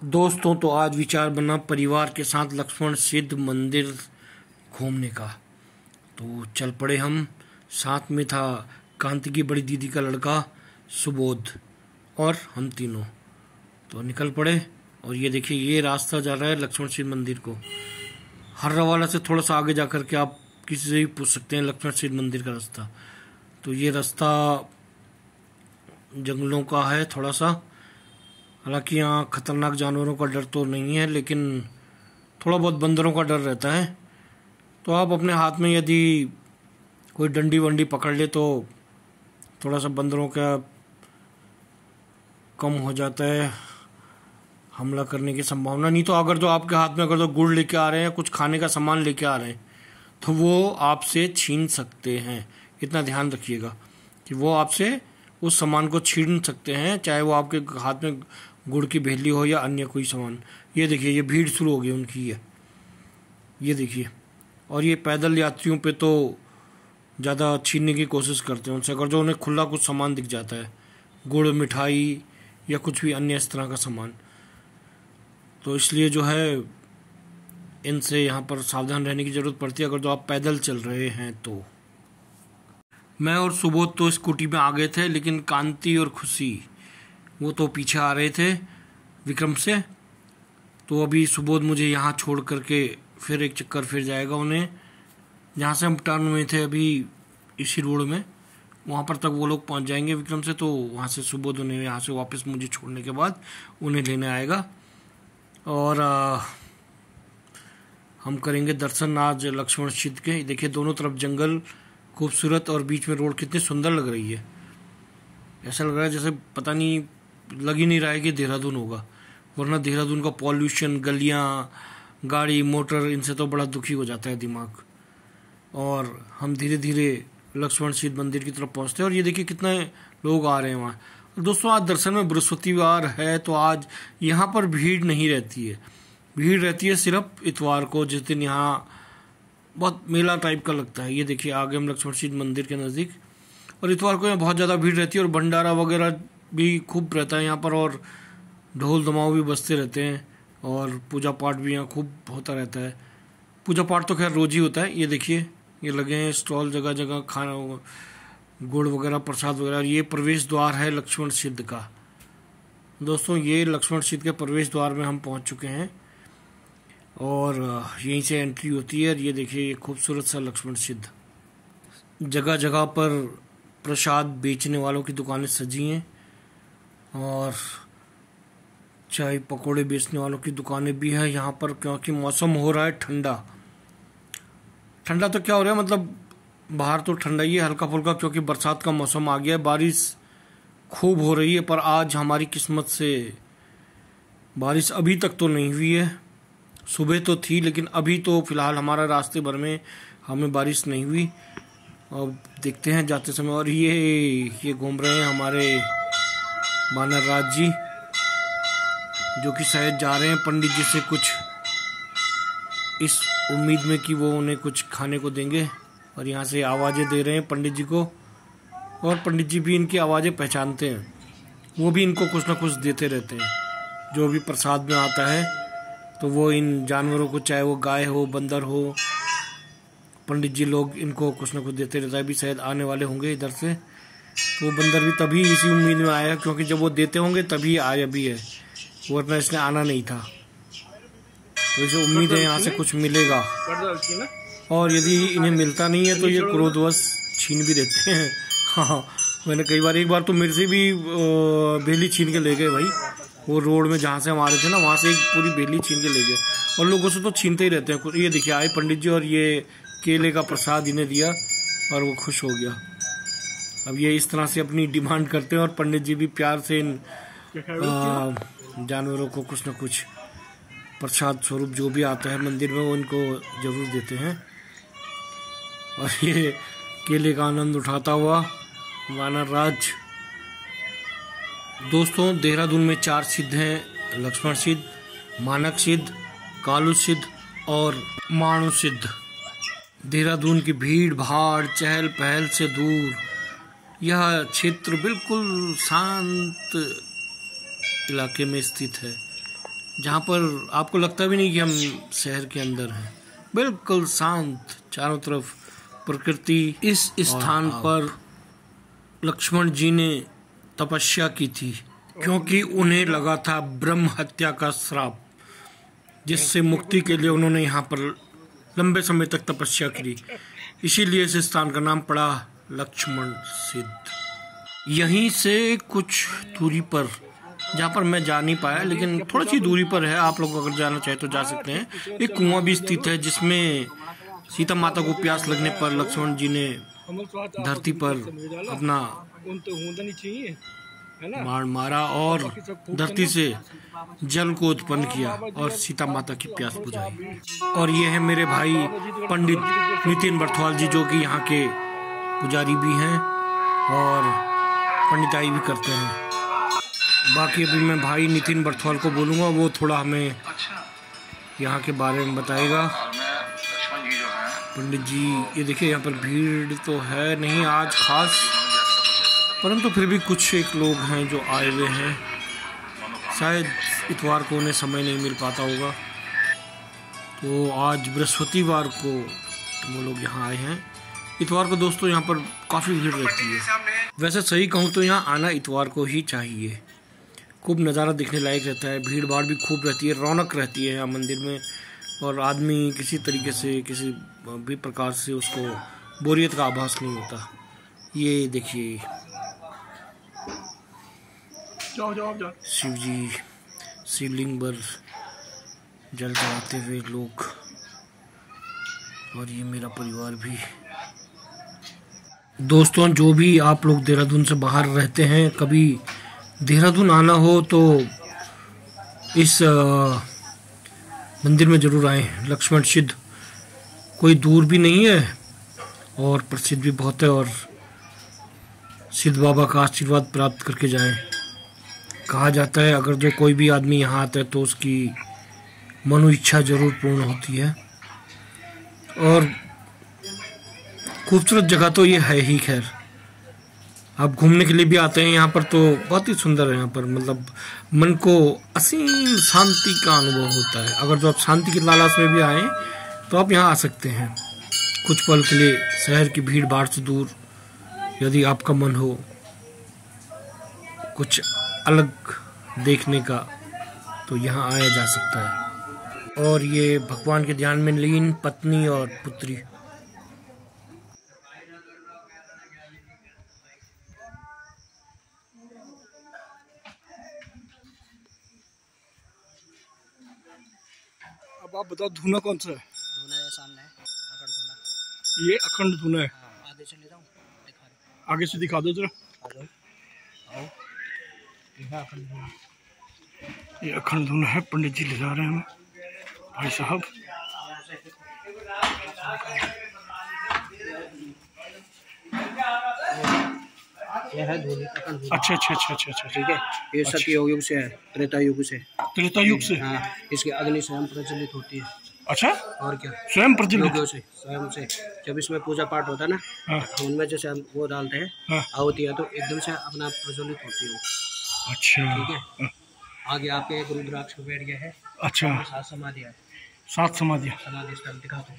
दोस्तों, तो आज विचार बना परिवार के साथ लक्ष्मण सिद्ध मंदिर घूमने का। तो चल पड़े हम। साथ में था कांति की बड़ी दीदी का लड़का सुबोध और हम तीनों। तो निकल पड़े। और ये देखिए, ये रास्ता जा रहा है लक्ष्मण सिद्ध मंदिर को। हर रवाला से थोड़ा सा आगे जाकर के आप किसी से भी पूछ सकते हैं लक्ष्मण सिद्ध मंदिर का रास्ता। तो ये रास्ता जंगलों का है थोड़ा सा। हालांकि यहाँ खतरनाक जानवरों का डर तो नहीं है, लेकिन थोड़ा बहुत बंदरों का डर रहता है। तो आप अपने हाथ में यदि कोई डंडी वंडी पकड़ ले तो थोड़ा सा बंदरों का कम हो जाता है हमला करने की संभावना। नहीं तो अगर जो आपके हाथ में अगर तो गुड़ लेके आ रहे हैं, कुछ खाने का सामान लेके आ रहे हैं, तो वो आपसे छीन सकते हैं। इतना ध्यान रखिएगा कि वो आपसे उस सामान को छीन सकते हैं, चाहे वो आपके हाथ में गुड़ की भेली हो या अन्य कोई सामान। ये देखिए, ये भीड़ शुरू हो गई उनकी। ये देखिए। और ये पैदल यात्रियों पे तो ज़्यादा छीनने की कोशिश करते हैं उनसे, अगर जो उन्हें खुला कुछ सामान दिख जाता है, गुड़, मिठाई या कुछ भी अन्य इस तरह का सामान। तो इसलिए जो है इनसे यहाँ पर सावधान रहने की ज़रूरत पड़ती है अगर जो आप पैदल चल रहे हैं तो। मैं और सुबोध तो स्कूटी में आ गए थे, लेकिन कांति और खुशी वो तो पीछे आ रहे थे विक्रम से। तो अभी सुबोध मुझे यहाँ छोड़ करके फिर एक चक्कर फिर जाएगा उन्हें, जहाँ से हम टर्न में थे अभी इसी रोड में, वहाँ पर तक वो लोग पहुँच जाएंगे विक्रम से। तो वहाँ से सुबोध उन्हें यहाँ से वापस मुझे छोड़ने के बाद उन्हें लेने आएगा। और हम करेंगे दर्शन आज लक्ष्मण सिद्ध के। देखिए, दोनों तरफ जंगल खूबसूरत और बीच में रोड कितनी सुंदर लग रही है। ऐसा लग रहा है जैसे पता नहीं, लग ही नहीं रहा है कि देहरादून होगा, वरना देहरादून का पॉल्यूशन, गलियाँ, गाड़ी मोटर, इनसे तो बड़ा दुखी हो जाता है दिमाग। और हम धीरे धीरे लक्ष्मण सिद्ध मंदिर की तरफ पहुँचते हैं। और ये देखिए कितने लोग आ रहे हैं वहाँ। दोस्तों, आज दर्शन में बृहस्पतिवार है, तो आज यहाँ पर भीड़ नहीं रहती है। भीड़ रहती है सिर्फ इतवार को, जिस दिन यहाँ बहुत मेला टाइप का लगता है। ये देखिए, आगे हम लक्ष्मण सिद्ध मंदिर के नज़दीक। और इतवार को यहाँ बहुत ज़्यादा भीड़ रहती है और भंडारा वगैरह भी खूब रहता है यहाँ पर, और ढोल दमाव भी बजते रहते हैं, और पूजा पाठ भी यहाँ खूब होता रहता है। पूजा पाठ तो खैर रोज ही होता है। ये देखिए, ये लगे हैं स्टॉल जगह जगह, खाना, गुड़ वगैरह, प्रसाद वगैरह। ये प्रवेश द्वार है लक्ष्मण सिद्ध का। दोस्तों, ये लक्ष्मण सिद्ध के प्रवेश द्वार में हम पहुँच चुके हैं और यहीं से एंट्री होती है। और ये देखिए, ये खूबसूरत सा लक्ष्मण सिद्ध। जगह जगह पर प्रसाद बेचने वालों की दुकानें सजी हैं, और चाय पकोड़े बेचने वालों की दुकानें भी हैं यहाँ पर, क्योंकि मौसम हो रहा है ठंडा। ठंडा तो क्या हो रहा है, मतलब बाहर तो ठंडा ही है हल्का फुल्का, क्योंकि बरसात का मौसम आ गया है। बारिश खूब हो रही है, पर आज हमारी किस्मत से बारिश अभी तक तो नहीं हुई है। सुबह तो थी, लेकिन अभी तो फिलहाल हमारा रास्ते भर में हमें बारिश नहीं हुई। और देखते हैं जाते समय। और ये घूम रहे हैं हमारे वानर राज जी, जो कि शायद जा रहे हैं पंडित जी से कुछ इस उम्मीद में कि वो उन्हें कुछ खाने को देंगे। और यहाँ से आवाज़ें दे रहे हैं पंडित जी को, और पंडित जी भी इनकी आवाज़ें पहचानते हैं। वो भी इनको कुछ ना कुछ देते रहते हैं, जो भी प्रसाद में आता है। तो वो इन जानवरों को, चाहे वो गाय हो, बंदर हो, पंडित जी लोग इनको कुछ ना कुछ देते रहता है। अभी शायद आने वाले होंगे इधर से। तो वो बंदर भी तभी इसी उम्मीद में आया, क्योंकि जब वो देते होंगे तभी आया भी है, वरना इसने आना नहीं था। तो इसे उम्मीद है यहाँ से कुछ मिलेगा। और यदि इन्हें मिलता नहीं है तो ये क्रोधवश छीन भी देते हैं। हाँ, मैंने कई बार, एक बार तो मेरे से भी बेली छीन के ले गए भाई। वो रोड में जहाँ से हम आ रहे थे ना, वहाँ से एक पूरी बेली छीन के ले गए। और लोगों से तो छीनते ही रहते हैं। ये देखिए, आए पंडित जी और ये केले का प्रसाद इन्हें दिया और वो खुश हो गया। अब ये इस तरह से अपनी डिमांड करते हैं, और पंडित जी भी प्यार से इन जानवरों को कुछ न कुछ प्रसाद स्वरूप जो भी आता है मंदिर में, वो इनको जरूर देते हैं। और ये केले का आनंद उठाता हुआ वानर राज। दोस्तों, देहरादून में 4 सिद्ध हैं: लक्ष्मण सिद्ध, मानक सिद्ध, कालू सिद्ध और माणु सिद्ध। देहरादून की भीड़ भाड़, चहल पहल से दूर यह क्षेत्र बिल्कुल शांत इलाके में स्थित है। जहाँ पर आपको लगता भी नहीं कि हम शहर के अंदर हैं। बिल्कुल शांत, चारों तरफ प्रकृति। इस स्थान पर लक्ष्मण जी ने तपस्या की थी, क्योंकि उन्हें लगा था ब्रह्म हत्या का श्राप, जिससे मुक्ति के लिए उन्होंने यहाँ पर लंबे समय तक तपस्या की। इसीलिए इस स्थान का नाम पड़ा लक्ष्मण सिद्ध। यहीं से कुछ दूरी पर, जहाँ पर मैं जा नहीं पाया लेकिन थोड़ी सी दूरी पर है, आप लोग अगर जाना चाहे तो जा सकते हैं, एक कुआं भी स्थित है जिसमें सीता माता को प्यास लगने पर लक्ष्मण जी ने धरती पर अपना बाण मारा और धरती से जल को उत्पन्न किया और सीता माता की प्यास बुझाई। और ये है मेरे भाई पंडित नितिन बर्थवाल जी, जो कि यहाँ के पुजारी भी हैं और पंडिताई भी करते हैं। बाकी अभी मैं भाई नितिन बर्थवाल को बोलूँगा, वो थोड़ा हमें यहाँ के बारे में बताएगा। पंडित जी, ये देखिए यहाँ पर भीड़ तो है नहीं आज खास, परंतु फिर भी कुछ एक लोग हैं जो आए हुए हैं। शायद इतवार को उन्हें समय नहीं मिल पाता होगा, तो आज बृहस्पतिवार को वो लोग यहाँ आए हैं। इतवार को दोस्तों यहाँ पर काफ़ी भीड़ रहती है। वैसे सही कहूँ तो यहाँ आना इतवार को ही चाहिए। खूब नज़ारा दिखने लायक रहता है, भीड़ भाड़ भी खूब रहती है, रौनक रहती है यहाँ मंदिर में, और आदमी किसी तरीके से किसी भी प्रकार से उसको बोरियत का आभास नहीं होता। ये देखिए शिव जी शिवलिंग पर जल चढ़ाते हुए लोग, और ये मेरा परिवार भी। दोस्तों, जो भी आप लोग देहरादून से बाहर रहते हैं, कभी देहरादून आना हो तो इस मंदिर में ज़रूर आएँ। लक्ष्मण सिद्ध कोई दूर भी नहीं है और प्रसिद्ध भी बहुत है, और सिद्ध बाबा का आशीर्वाद प्राप्त करके जाएं। कहा जाता है अगर जो कोई भी आदमी यहाँ आता है तो उसकी मनो इच्छा जरूर पूर्ण होती है। और खूबसूरत जगह तो ये है ही। खैर, आप घूमने के लिए भी आते हैं यहाँ पर तो बहुत ही सुंदर है। यहाँ पर मतलब मन को असीम शांति का अनुभव होता है। अगर जो आप शांति की लालच में भी आए तो आप यहाँ आ सकते हैं कुछ पल के लिए, शहर की भीड़ भाड़ से दूर। यदि आपका मन हो कुछ अलग देखने का तो यहाँ आया जा सकता है। और ये भगवान के ध्यान में लीन पत्नी और पुत्री। अब आप बताओ धूना कौन सा है? धूना ये सामने है, अखंड धूना। ये अखंड धूना है। हाँ, आगे से ले जाऊँ, दिखा दो। आगे से दिखा दो जरा। आओ, ये अखंड धूना। ये अखंड धूना है, पंडित जी ले जा रहे हैं हमें, भाई साहब। ये है धूनी अखंड धूना। अच्छा अच्छा अच्छा अच्छा अच्छा, ठीक है। ये सतयुग युग से है, त्रेता युग से। त्रेता युग से? हाँ, इसकी अग्नि स्वयं प्रज्वलित होती है। अच्छा, और क्या, स्वयं प्रज्वलित से स्वयं से। जब इसमें पूजा पाठ होता है ना, हाँ। उनमें जैसे हम वो डालते हैं, हाँ। आहुति है, तो एकदम से अपना प्रज्वलित होती है। अच्छा, ठीक है। आगे आपके एक रुद्राक्ष का पेड़ है। अच्छा, 7 समाधि है। 7 समाधि। समाधि स्थल दिखा दो।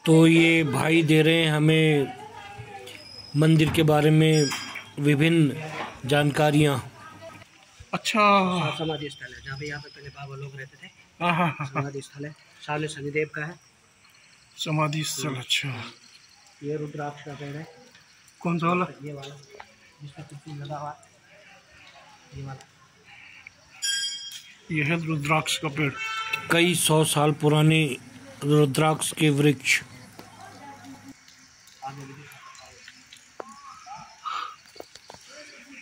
तो ये भाई दे रहे हैं हमें मंदिर के बारे में विभिन्न जानकारियाँ। अच्छा, समाधि स्थल है जहाँ पे यहाँ पे पहले बाबा लोग रहते थे। हाँ हाँ हाँ, समाधि स्थल है, सामने शनिदेव का है समाधि स्थल। अच्छा, ये रुद्राक्ष का पेड़ है। कौन सा वाला? ये वाला जिसका कुछ लगा हुआ, ये वाला। ये है रुद्राक्ष का पेड़। कई 100 साल पुराने रुद्राक्ष के वृक्ष।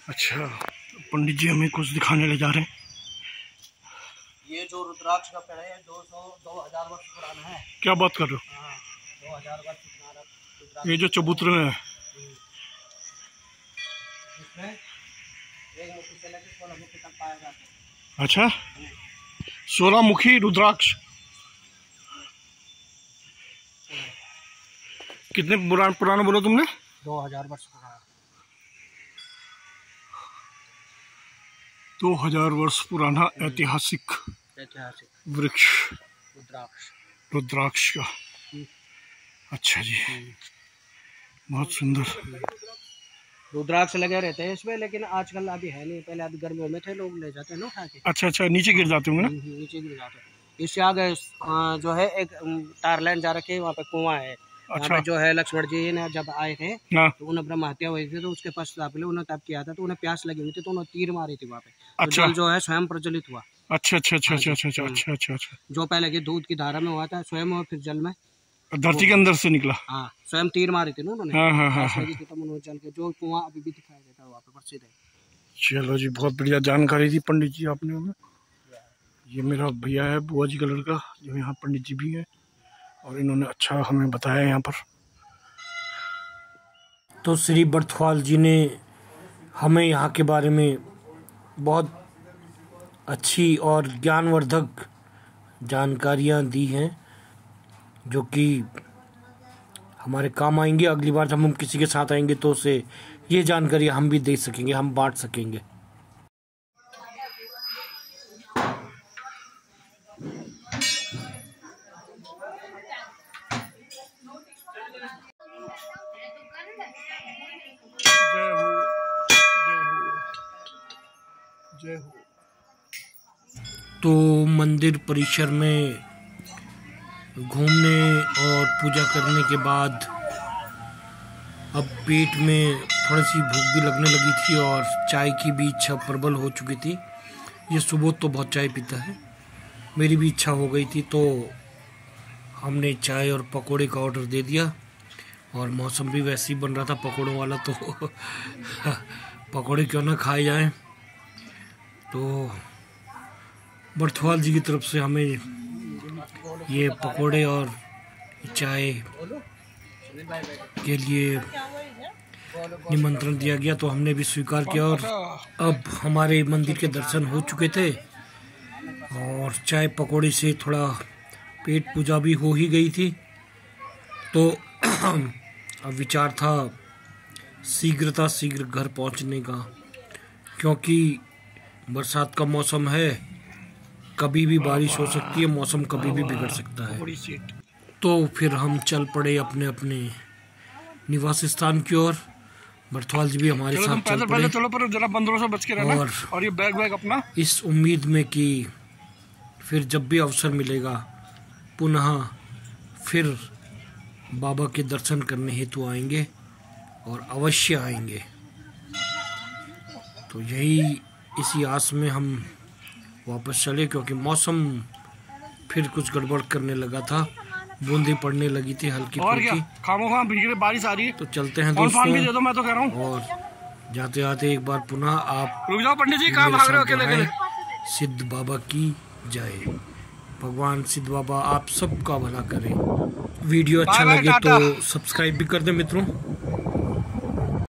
अच्छा, पंडित जी हमें कुछ दिखाने ले जा रहे हैं। ये जो रुद्राक्ष का पेड़ है 2000 वर्ष पुराना है। क्या बात कर रहे हो? हाँ, 2000 वर्ष पुराना। ये जो चबूतरे में है, इसमें एक मुखी से लेकर 16 मुखी तक पाया जाता है। अच्छा, 16 मुखी रुद्राक्ष। कितने पुराना बोला तुमने? 2000 वर्ष पुराना। 2000 वर्ष पुराना ऐतिहासिक ऐतिहासिक वृक्ष रुद्राक्ष। रुद्राक्ष का। अच्छा जी, बहुत सुंदर। रुद्राक्ष लगे रहते हैं इसमें, लेकिन आजकल अभी है नहीं। पहले अभी गर्मियों में थे, लोग ले जाते हैं ना उठा के। अच्छा अच्छा, नीचे गिर जाते होंगे ना? नीचे गिर जाते हैं। इससे आगे जो है एक तार लाइन जा रखी है, वहाँ पे कुआं है। अच्छा। जो है लक्ष्मण जी ने जब आए थे हाँ। तो उन्हें ब्रह्म हत्या हुई थी, तो उसके पश्चात उन्होंने तप किया था, तो उन्हें प्यास लगी हुई थी, तो उन्होंने तीर मारी थी वहाँ पे। अच्छा। जल जो है स्वयं प्रज्वलित हुआ। अच्छा अच्छा अच्छा अच्छा अच्छा अच्छा अच्छा अच्छा। जो पहले की दूध की धारा में हुआ था स्वयं, और फिर जल में धरती के अंदर से निकला। हाँ, स्वयं तीर मारी थी ना उन्होंने। हाँ हाँ हाँ हाँ। उन्होंने जल के जो कुआं अभी भी दिखाई देता है वहाँ पे प्रसिद्ध है। चलो जी, बहुत बढ़िया जानकारी दी पंडित जी आपने हमें। ये मेरा भैया है, बुआ जी का लड़का, जो यहाँ पंडित जी भी हैं, और इन्होंने अच्छा हमें बताया यहाँ पर। तो श्री बर्थवाल जी ने हमें यहाँ के बारे में बहुत अच्छी और ज्ञानवर्धक जानकारियाँ दी हैं, जो कि हमारे काम आएंगे। अगली बार जब हम किसी के साथ आएंगे तो उसे ये जानकारी हम भी दे सकेंगे, हम बांट सकेंगे। जय हो, जय हो, जय हो। तो मंदिर परिसर में घूमने और पूजा करने के बाद अब पेट में थोड़ी सी भूख भी लगने लगी थी और चाय की भी इच्छा प्रबल हो चुकी थी। ये सुबोध तो बहुत चाय पीता है, मेरी भी इच्छा हो गई थी, तो हमने चाय और पकोड़े का ऑर्डर दे दिया। और मौसम भी वैसे ही बन रहा था पकोड़ों वाला, तो पकोड़े क्यों ना खाए जाएं। तो बर्थवाल जी की तरफ से हमें ये पकोड़े और चाय के लिए निमंत्रण दिया गया, तो हमने भी स्वीकार किया। और अब हमारे मंदिर के दर्शन हो चुके थे और चाय पकोड़े से थोड़ा पेट पूजा भी हो ही गई थी, तो अब विचार था शीघ्र घर पहुंचने का, क्योंकि बरसात का मौसम है, कभी भी बारिश हो सकती है, मौसम कभी भी बिगड़ सकता है। तो फिर हम चल पड़े अपने अपने निवास स्थान की ओर। बर्थवाल जी भी हमारे साथ चल पड़े। चलो पर जरा बंदरों से बच के रहना, और ये बैग अपना, इस उम्मीद में कि फिर जब भी अवसर मिलेगा पुनः फिर बाबा के दर्शन करने हेतु आएंगे, और अवश्य आएंगे। तो यही इसी आस में हम वापस चले, क्योंकि मौसम फिर कुछ गड़बड़ करने लगा था, बूंदी पड़ने लगी थी हल्की फुल्की, खामोखा भीग रहे, बारिश आ रही है। तो चलते हैं दोस्तों, दे दो, मैं तो कह रहा हूँ। और जाते आते एक बार पुनः आप रुक जाओ पंडित जी, कहाँ भाग रहे हो अकेले? सिद्ध बाबा की जय। भगवान सिद्ध बाबा आप सबका भला करें। वीडियो अच्छा लगे तो सब्सक्राइब भी कर दें मित्रों।